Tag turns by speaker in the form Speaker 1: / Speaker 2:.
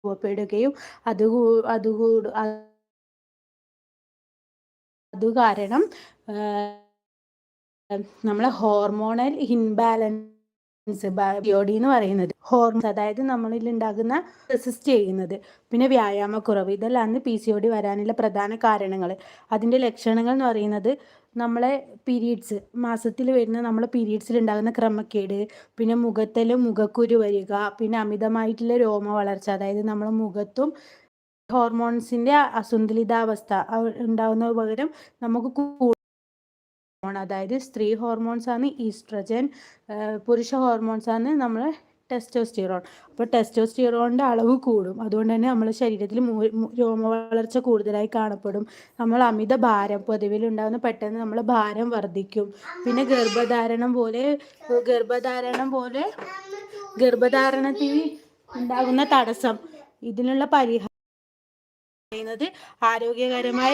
Speaker 1: രൂപപ്പെടുകയും അത് കാരണം നമ്മളെ ഹോർമോണൽ ഇൻബാലൻസ് ബയോഡി എന്ന് പറയുന്നത് ഹോർമോൺസ്, അതായത് നമ്മളിൽ ഉണ്ടാകുന്ന റെസിസ്റ്റ് ചെയ്യുന്നത്, പിന്നെ വ്യായാമക്കുറവ്, ഇതെല്ലാം PCOD വരാനുള്ള പ്രധാന കാരണങ്ങൾ. അതിൻ്റെ ലക്ഷണങ്ങൾ എന്ന് പറയുന്നത് നമ്മളെ പീരീഡ്സ് മാസത്തിൽ വരുന്ന നമ്മളെ പീരീഡ്സിൽ ഉണ്ടാകുന്ന ക്രമക്കേട്, പിന്നെ മുഖത്തിലും മുഖക്കുരു വരിക, പിന്നെ അമിതമായിട്ടുള്ള രോമ വളർച്ച, അതായത് നമ്മളെ മുഖത്തും ഹോർമോൺസിൻ്റെ അസന്തുലിതാവസ്ഥ ഉണ്ടാകുന്ന പകരം നമുക്ക് അതായത് സ്ത്രീ ഹോർമോൺസ് ആണ് ഈസ്ട്രജൻ, പുരുഷ ഹോർമോൺസ് ആണ് നമ്മളെ ടെസ്റ്റോസ്റ്റിറോൺ. അപ്പോൾ ടെസ്റ്റോസ്റ്റിറോണിൻ്റെ അളവ് കൂടും, അതുകൊണ്ട് തന്നെ നമ്മുടെ ശരീരത്തിൽ രോമ വളർച്ച കൂടുതലായി കാണപ്പെടും. നമ്മൾ അമിത ഭാരം പൊതുവിലുണ്ടാകുന്ന പെട്ടെന്ന് നമ്മൾ ഭാരം വർദ്ധിക്കും. പിന്നെ ഗർഭധാരണത്തിന് ഉണ്ടാകുന്ന തടസ്സം, ഇതിനുള്ള പരിഹാരം ആരോഗ്യകരമായ